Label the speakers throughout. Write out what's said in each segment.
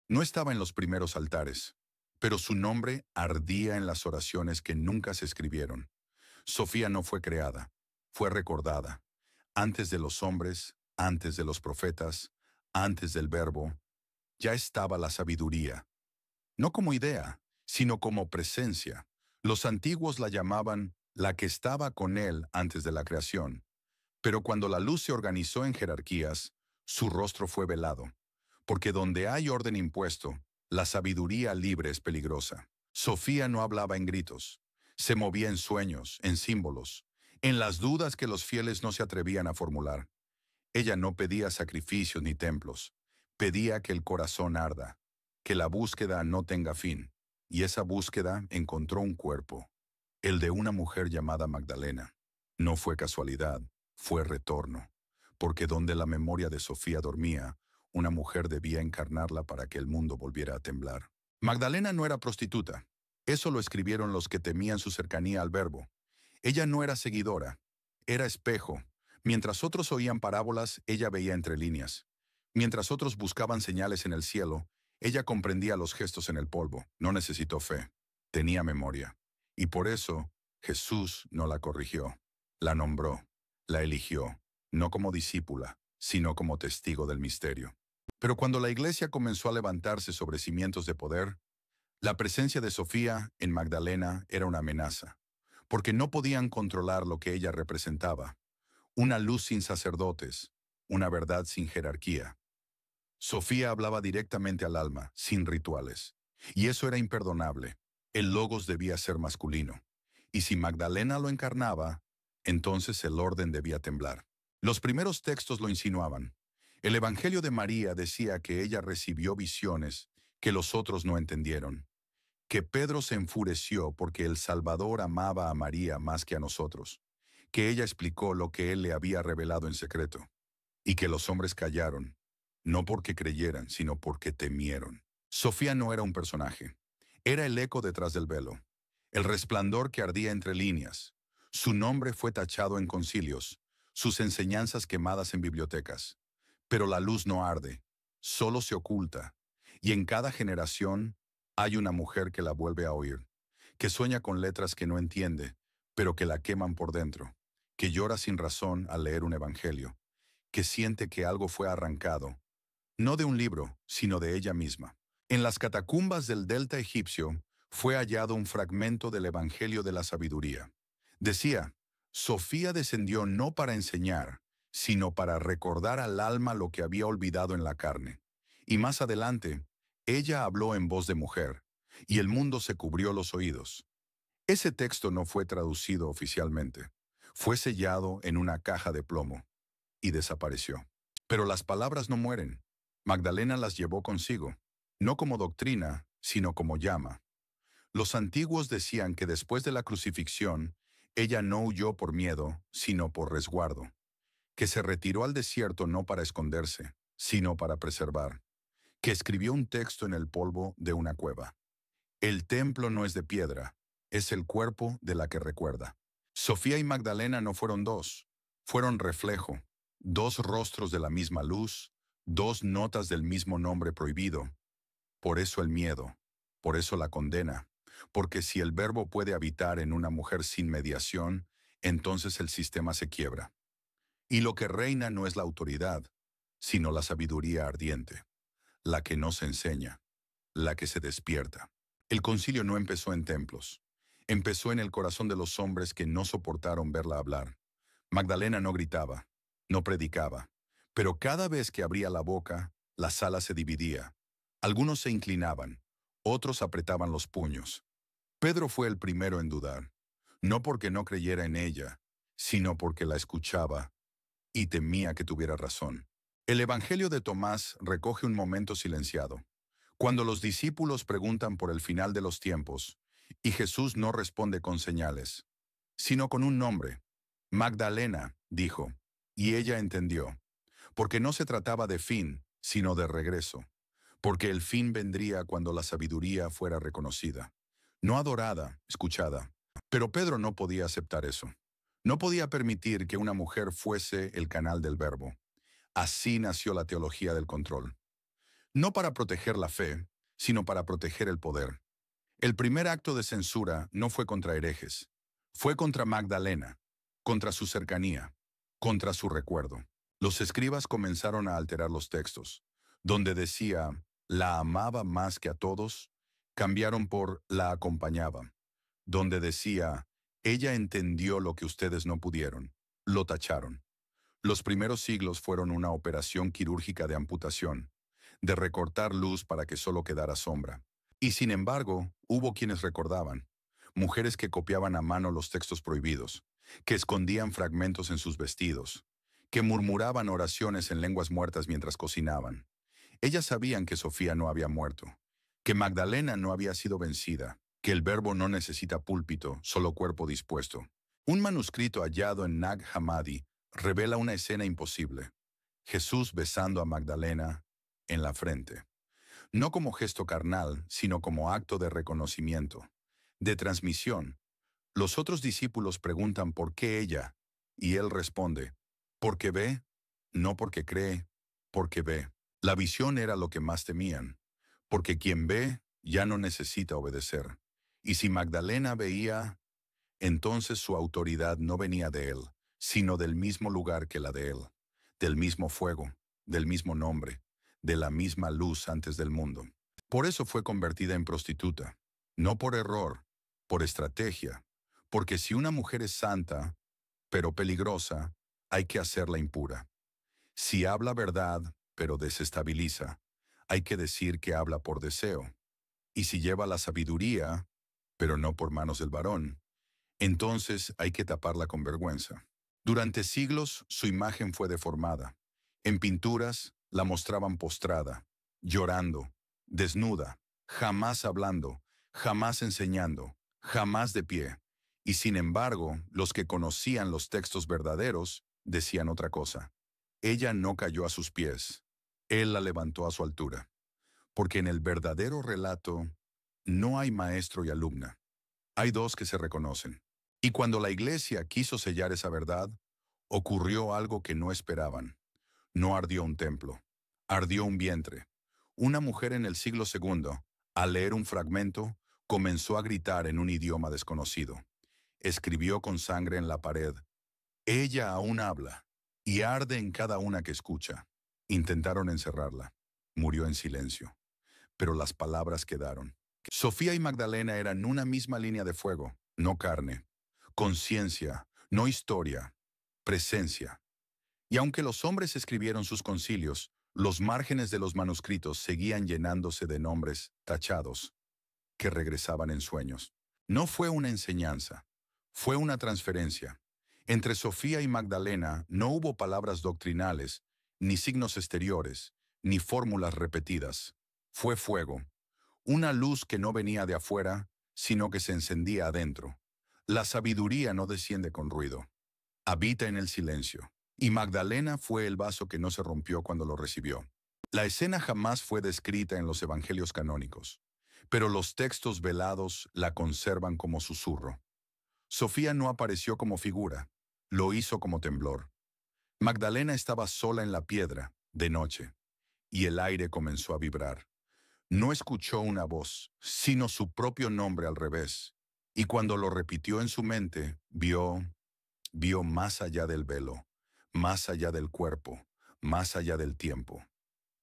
Speaker 1: No estaba en los primeros altares, pero su nombre ardía en las oraciones que nunca se escribieron. Sofía no fue creada, fue recordada. Antes de los hombres, antes de los profetas, antes del verbo, ya estaba la sabiduría. No como idea, sino como presencia. Los antiguos la llamaban la que estaba con él antes de la creación. Pero cuando la luz se organizó en jerarquías, su rostro fue velado. Porque donde hay orden impuesto, la sabiduría libre es peligrosa. Sofía no hablaba en gritos. Se movía en sueños, en símbolos, en las dudas que los fieles no se atrevían a formular. Ella no pedía sacrificios ni templos. Pedía que el corazón arda, que la búsqueda no tenga fin. Y esa búsqueda encontró un cuerpo, el de una mujer llamada Magdalena. No fue casualidad, fue retorno, porque donde la memoria de Sofía dormía, una mujer debía encarnarla para que el mundo volviera a temblar. Magdalena no era prostituta. Eso lo escribieron los que temían su cercanía al verbo. Ella no era seguidora, era espejo. Mientras otros oían parábolas, ella veía entre líneas. Mientras otros buscaban señales en el cielo, ella comprendía los gestos en el polvo. No necesitó fe, tenía memoria. Y por eso, Jesús no la corrigió. La nombró, la eligió, no como discípula, sino como testigo del misterio. Pero cuando la iglesia comenzó a levantarse sobre cimientos de poder, la presencia de Sofía en Magdalena era una amenaza, porque no podían controlar lo que ella representaba, una luz sin sacerdotes, una verdad sin jerarquía. Sofía hablaba directamente al alma, sin rituales, y eso era imperdonable. El logos debía ser masculino, y si Magdalena lo encarnaba, entonces el orden debía temblar. Los primeros textos lo insinuaban. El Evangelio de María decía que ella recibió visiones que los otros no entendieron, que Pedro se enfureció porque el Salvador amaba a María más que a nosotros, que ella explicó lo que él le había revelado en secreto, y que los hombres callaron, no porque creyeran, sino porque temieron. Sofía no era un personaje, era el eco detrás del velo, el resplandor que ardía entre líneas. Su nombre fue tachado en concilios, sus enseñanzas quemadas en bibliotecas. Pero la luz no arde, solo se oculta, y en cada generación hay una mujer que la vuelve a oír, que sueña con letras que no entiende, pero que la queman por dentro, que llora sin razón al leer un evangelio, que siente que algo fue arrancado, no de un libro, sino de ella misma. En las catacumbas del delta egipcio fue hallado un fragmento del Evangelio de la Sabiduría. Decía, Sofía descendió no para enseñar, sino para recordar al alma lo que había olvidado en la carne. Y más adelante, ella habló en voz de mujer, y el mundo se cubrió los oídos. Ese texto no fue traducido oficialmente. Fue sellado en una caja de plomo y desapareció. Pero las palabras no mueren. Magdalena las llevó consigo, no como doctrina, sino como llama. Los antiguos decían que después de la crucifixión, ella no huyó por miedo, sino por resguardo, que se retiró al desierto no para esconderse, sino para preservar, que escribió un texto en el polvo de una cueva. El templo no es de piedra, es el cuerpo de la que recuerda. Sofía y Magdalena no fueron dos, fueron reflejo, dos rostros de la misma luz, dos notas del mismo nombre prohibido. Por eso el miedo, por eso la condena, porque si el verbo puede habitar en una mujer sin mediación, entonces el sistema se quiebra. Y lo que reina no es la autoridad, sino la sabiduría ardiente, la que no se enseña, la que se despierta. El concilio no empezó en templos, empezó en el corazón de los hombres que no soportaron verla hablar. Magdalena no gritaba, no predicaba, pero cada vez que abría la boca, la sala se dividía. Algunos se inclinaban, otros apretaban los puños. Pedro fue el primero en dudar, no porque no creyera en ella, sino porque la escuchaba y temía que tuviera razón. El Evangelio de Tomás recoge un momento silenciado, cuando los discípulos preguntan por el final de los tiempos, y Jesús no responde con señales, sino con un nombre. Magdalena, dijo, y ella entendió, porque no se trataba de fin, sino de regreso, porque el fin vendría cuando la sabiduría fuera reconocida, no adorada, escuchada. Pero Pedro no podía aceptar eso. No podía permitir que una mujer fuese el canal del verbo. Así nació la teología del control. no para proteger la fe, sino para proteger el poder. El primer acto de censura no fue contra herejes, fue contra Magdalena, contra su cercanía, contra su recuerdo. Los escribas comenzaron a alterar los textos, donde decía, la amaba más que a todos, cambiaron por la acompañaba, donde decía, ella entendió lo que ustedes no pudieron, lo tacharon. Los primeros siglos fueron una operación quirúrgica de amputación, de recortar luz para que solo quedara sombra. Y sin embargo, hubo quienes recordaban, mujeres que copiaban a mano los textos prohibidos, que escondían fragmentos en sus vestidos, que murmuraban oraciones en lenguas muertas mientras cocinaban. Ellas sabían que Sofía no había muerto, que Magdalena no había sido vencida, que el verbo no necesita púlpito, solo cuerpo dispuesto. Un manuscrito hallado en Nag Hammadi revela una escena imposible. Jesús besando a Magdalena en la frente. No como gesto carnal, sino como acto de reconocimiento, de transmisión. Los otros discípulos preguntan por qué ella, y él responde, porque ve, no porque cree, porque ve. La visión era lo que más temían, porque quien ve ya no necesita obedecer. Y si Magdalena veía, entonces su autoridad no venía de él, sino del mismo lugar que la de él, del mismo fuego, del mismo nombre, de la misma luz antes del mundo. Por eso fue convertida en prostituta, no por error, por estrategia, porque si una mujer es santa, pero peligrosa, hay que hacerla impura. Si habla verdad, pero desestabiliza, hay que decir que habla por deseo. Y si lleva la sabiduría, pero no por manos del varón, entonces hay que taparla con vergüenza. Durante siglos su imagen fue deformada. En pinturas la mostraban postrada, llorando, desnuda, jamás hablando, jamás enseñando, jamás de pie. Y sin embargo, los que conocían los textos verdaderos decían otra cosa. Ella no cayó a sus pies, él la levantó a su altura. Porque en el verdadero relato no hay maestro y alumna, hay dos que se reconocen. Y cuando la iglesia quiso sellar esa verdad, ocurrió algo que no esperaban. No ardió un templo, ardió un vientre. Una mujer en el siglo segundo, al leer un fragmento, comenzó a gritar en un idioma desconocido. Escribió con sangre en la pared. Ella aún habla, y arde en cada una que escucha. Intentaron encerrarla. Murió en silencio. Pero las palabras quedaron. Sofía y Magdalena eran una misma línea de fuego, no carne. Conciencia, no historia, presencia. Y aunque los hombres escribieron sus concilios, los márgenes de los manuscritos seguían llenándose de nombres tachados que regresaban en sueños. No fue una enseñanza, fue una transferencia. Entre Sofía y Magdalena no hubo palabras doctrinales, ni signos exteriores, ni fórmulas repetidas. Fue fuego, una luz que no venía de afuera, sino que se encendía adentro. La sabiduría no desciende con ruido, habita en el silencio. Y Magdalena fue el vaso que no se rompió cuando lo recibió. La escena jamás fue descrita en los evangelios canónicos, pero los textos velados la conservan como susurro. Sofía no apareció como figura, lo hizo como temblor. Magdalena estaba sola en la piedra, de noche, y el aire comenzó a vibrar. No escuchó una voz, sino su propio nombre al revés, y cuando lo repitió en su mente, vio más allá del velo, más allá del cuerpo, más allá del tiempo.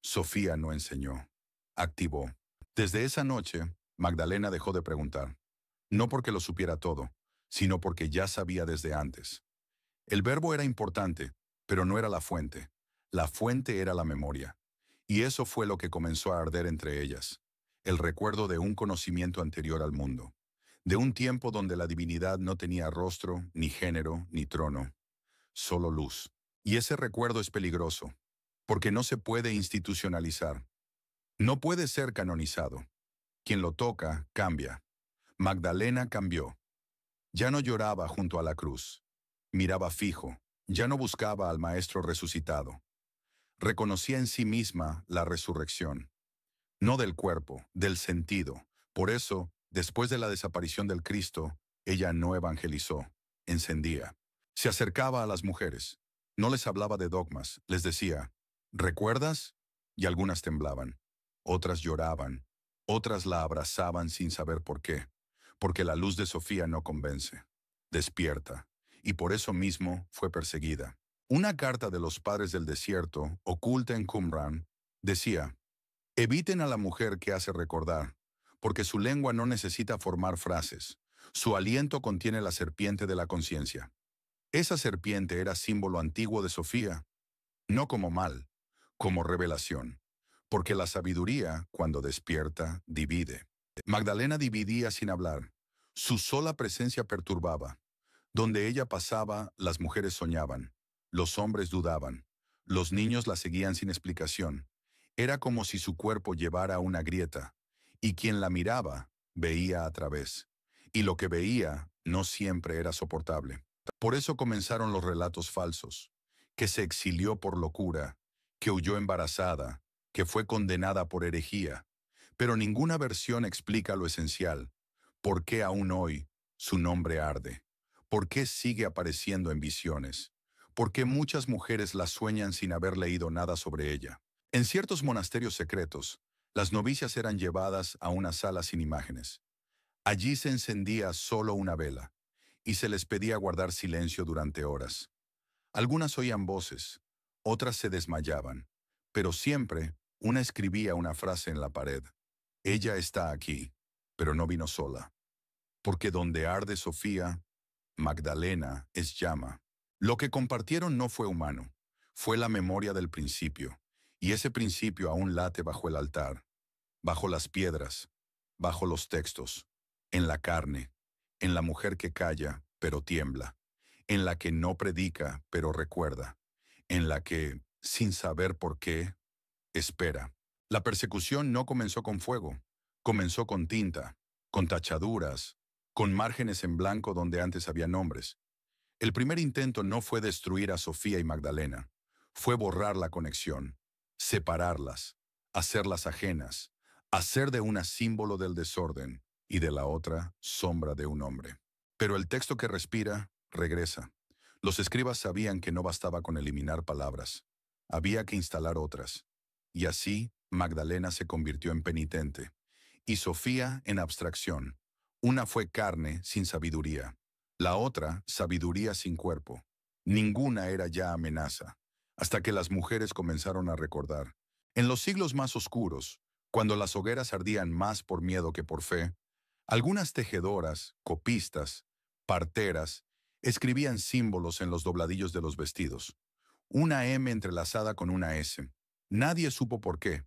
Speaker 1: Sofía no enseñó, activó. Desde esa noche, Magdalena dejó de preguntar, no porque lo supiera todo, sino porque ya sabía desde antes. El verbo era importante, pero no era la fuente. La fuente era la memoria. Y eso fue lo que comenzó a arder entre ellas, el recuerdo de un conocimiento anterior al mundo, de un tiempo donde la divinidad no tenía rostro, ni género, ni trono, solo luz. Y ese recuerdo es peligroso, porque no se puede institucionalizar, no puede ser canonizado. Quien lo toca, cambia. Magdalena cambió. Ya no lloraba junto a la cruz, miraba fijo, ya no buscaba al Maestro resucitado. Reconocía en sí misma la resurrección, no del cuerpo, del sentido. Por eso, después de la desaparición del Cristo, ella no evangelizó, encendía. Se acercaba a las mujeres, no les hablaba de dogmas, les decía, ¿recuerdas? Y algunas temblaban. otras lloraban, otras la abrazaban sin saber por qué, porque la luz de Sofía no convence, despierta, y por eso mismo fue perseguida. Una carta de los padres del desierto, oculta en Qumran, decía: eviten a la mujer que hace recordar, porque su lengua no necesita formar frases. Su aliento contiene la serpiente de la conciencia. Esa serpiente era símbolo antiguo de Sofía, no como mal, como revelación. Porque la sabiduría, cuando despierta, divide. Magdalena dividía sin hablar. Su sola presencia perturbaba. Donde ella pasaba, las mujeres soñaban. Los hombres dudaban. Los niños la seguían sin explicación. Era como si su cuerpo llevara una grieta, y quien la miraba veía a través. Y lo que veía no siempre era soportable. Por eso comenzaron los relatos falsos, que se exilió por locura, que huyó embarazada, que fue condenada por herejía. Pero ninguna versión explica lo esencial: ¿por qué aún hoy su nombre arde? ¿Por qué sigue apareciendo en visiones? ¿Por qué muchas mujeres la sueñan sin haber leído nada sobre ella? En ciertos monasterios secretos, las novicias eran llevadas a una sala sin imágenes. Allí se encendía solo una vela, y se les pedía guardar silencio durante horas. Algunas oían voces, otras se desmayaban, pero siempre una escribía una frase en la pared: ella está aquí, pero no vino sola. Porque donde arde Sofía, Magdalena es llama. Lo que compartieron no fue humano, fue la memoria del principio, y ese principio aún late bajo el altar, bajo las piedras, bajo los textos, en la carne, en la mujer que calla, pero tiembla, en la que no predica, pero recuerda, en la que, sin saber por qué, espera. La persecución no comenzó con fuego, comenzó con tinta, con tachaduras, con márgenes en blanco donde antes había nombres. El primer intento no fue destruir a Sofía y Magdalena, fue borrar la conexión, separarlas, hacerlas ajenas, hacer de una símbolo del desorden y de la otra sombra de un hombre. Pero el texto que respira regresa. Los escribas sabían que no bastaba con eliminar palabras, había que instalar otras. Y así Magdalena se convirtió en penitente, y Sofía en abstracción. Una fue carne sin sabiduría, la otra sabiduría sin cuerpo. Ninguna era ya amenaza, hasta que las mujeres comenzaron a recordar. En los siglos más oscuros, cuando las hogueras ardían más por miedo que por fe, algunas tejedoras, copistas, parteras, escribían símbolos en los dobladillos de los vestidos. Una M entrelazada con una S. Nadie supo por qué,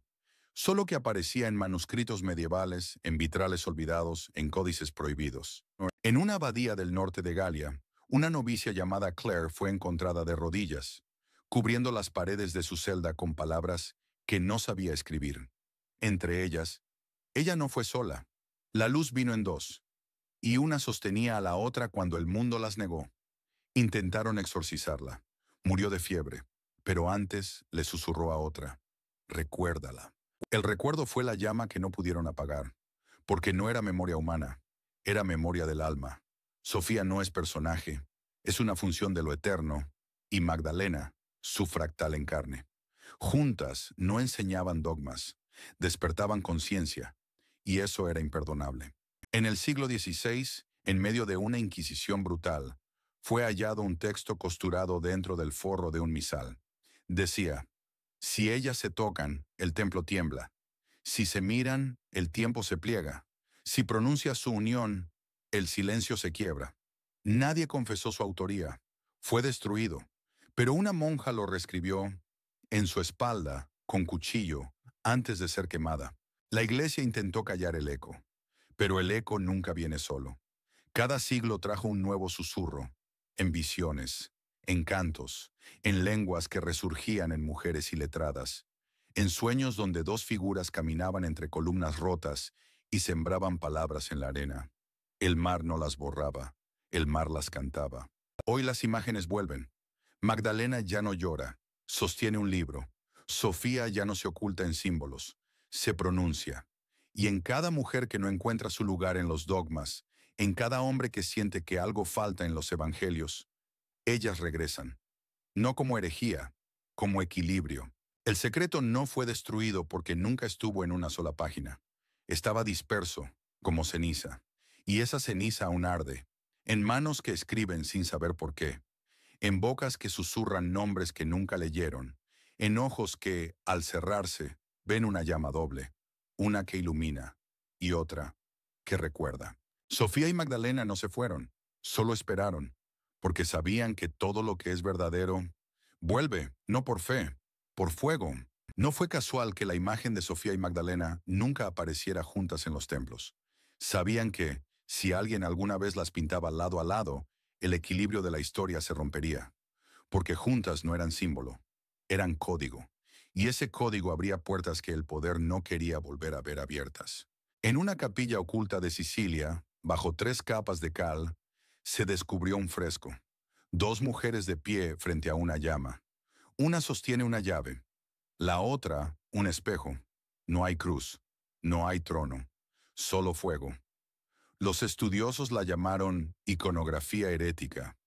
Speaker 1: solo que aparecía en manuscritos medievales, en vitrales olvidados, en códices prohibidos. En una abadía del norte de Galia, una novicia llamada Claire fue encontrada de rodillas, cubriendo las paredes de su celda con palabras que no sabía escribir. Entre ellas, ella no fue sola. La luz vino en dos, y una sostenía a la otra cuando el mundo las negó. Intentaron exorcizarla. Murió de fiebre, pero antes le susurró a otra: recuérdala. El recuerdo fue la llama que no pudieron apagar, porque no era memoria humana, era memoria del alma. Sofía no es personaje, es una función de lo eterno, y Magdalena, su fractal en carne. Juntas no enseñaban dogmas, despertaban conciencia, y eso era imperdonable. En el siglo XVI, en medio de una inquisición brutal, fue hallado un texto costurado dentro del forro de un misal. Decía: si ellas se tocan, el templo tiembla. Si se miran, el tiempo se pliega. Si pronuncia su unión, el silencio se quiebra. Nadie confesó su autoría. Fue destruido. Pero una monja lo reescribió en su espalda, con cuchillo, antes de ser quemada. La iglesia intentó callar el eco, pero el eco nunca viene solo. Cada siglo trajo un nuevo susurro, en visiones, en cantos, en lenguas que resurgían en mujeres iletradas, en sueños donde dos figuras caminaban entre columnas rotas y sembraban palabras en la arena. El mar no las borraba, el mar las cantaba. Hoy las imágenes vuelven. Magdalena ya no llora, sostiene un libro. Sofía ya no se oculta en símbolos, se pronuncia. Y en cada mujer que no encuentra su lugar en los dogmas, en cada hombre que siente que algo falta en los evangelios, ellas regresan, no como herejía, como equilibrio. El secreto no fue destruido porque nunca estuvo en una sola página. Estaba disperso, como ceniza. Y esa ceniza aún arde, en manos que escriben sin saber por qué, en bocas que susurran nombres que nunca leyeron, en ojos que, al cerrarse, ven una llama doble, una que ilumina y otra que recuerda. Sofía y Magdalena no se fueron, solo esperaron, porque sabían que todo lo que es verdadero vuelve, no por fe, por fuego. No fue casual que la imagen de Sofía y Magdalena nunca apareciera juntas en los templos. Sabían que, si alguien alguna vez las pintaba lado a lado, el equilibrio de la historia se rompería, porque juntas no eran símbolo, eran código, y ese código abría puertas que el poder no quería volver a ver abiertas. En una capilla oculta de Sicilia, bajo 3 capas de cal, se descubrió un fresco. 2 mujeres de pie frente a una llama. Una sostiene una llave, la otra un espejo. No hay cruz, no hay trono, solo fuego. Los estudiosos la llamaron iconografía herética,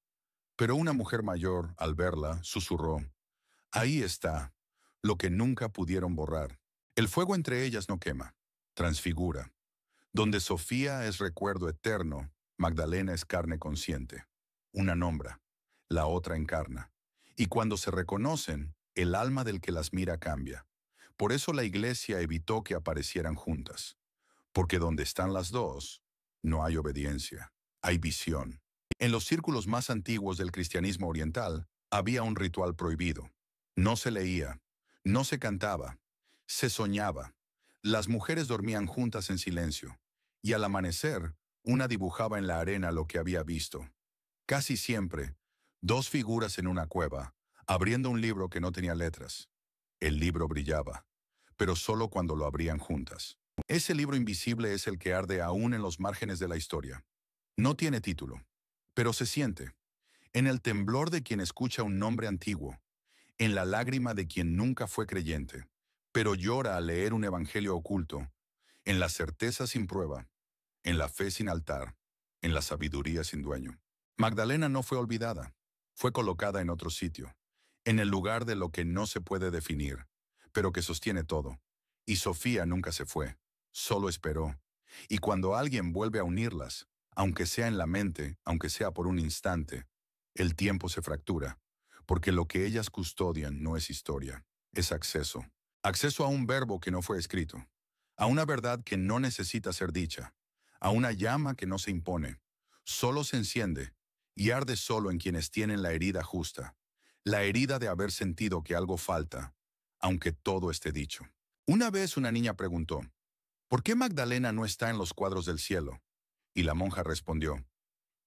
Speaker 1: pero una mujer mayor, al verla, susurró: ahí está, lo que nunca pudieron borrar. El fuego entre ellas no quema, transfigura. Donde Sofía es recuerdo eterno, Magdalena es carne consciente. Una nombra, la otra encarna. Y cuando se reconocen, el alma del que las mira cambia. Por eso la Iglesia evitó que aparecieran juntas. Porque donde están las dos, no hay obediencia, hay visión. En los círculos más antiguos del cristianismo oriental, había un ritual prohibido. No se leía, no se cantaba, se soñaba. Las mujeres dormían juntas en silencio, y al amanecer, una dibujaba en la arena lo que había visto. Casi siempre, 2 figuras en una cueva, abriendo un libro que no tenía letras. El libro brillaba, pero solo cuando lo abrían juntas. Ese libro invisible es el que arde aún en los márgenes de la historia. No tiene título, pero se siente. En el temblor de quien escucha un nombre antiguo, en la lágrima de quien nunca fue creyente, pero llora al leer un evangelio oculto, en la certeza sin prueba, en la fe sin altar, en la sabiduría sin dueño. Magdalena no fue olvidada, fue colocada en otro sitio, en el lugar de lo que no se puede definir, pero que sostiene todo. Y Sofía nunca se fue, solo esperó. Y cuando alguien vuelve a unirlas, aunque sea en la mente, aunque sea por un instante, el tiempo se fractura, porque lo que ellas custodian no es historia, es acceso. Acceso a un verbo que no fue escrito, a una verdad que no necesita ser dicha, a una llama que no se impone, solo se enciende y arde solo en quienes tienen la herida justa, la herida de haber sentido que algo falta, aunque todo esté dicho. Una vez una niña preguntó: ¿por qué Magdalena no está en los cuadros del cielo? Y la monja respondió: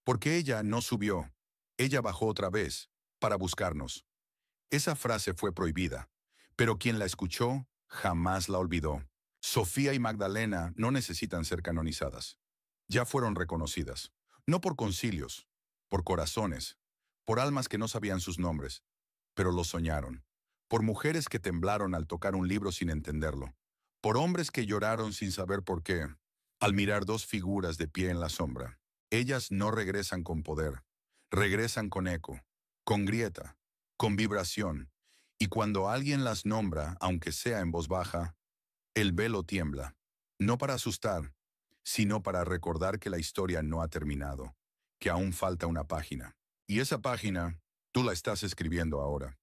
Speaker 1: porque ella no subió, ella bajó otra vez, para buscarnos. Esa frase fue prohibida, pero quien la escuchó jamás la olvidó. Sofía y Magdalena no necesitan ser canonizadas. Ya fueron reconocidas, no por concilios, por corazones, por almas que no sabían sus nombres, pero lo soñaron, por mujeres que temblaron al tocar un libro sin entenderlo, por hombres que lloraron sin saber por qué, al mirar 2 figuras de pie en la sombra. Ellas no regresan con poder, regresan con eco, con grieta, con vibración, y cuando alguien las nombra, aunque sea en voz baja, el velo tiembla, no para asustar, sino para recordar que la historia no ha terminado, que aún falta una página. Y esa página, tú la estás escribiendo ahora.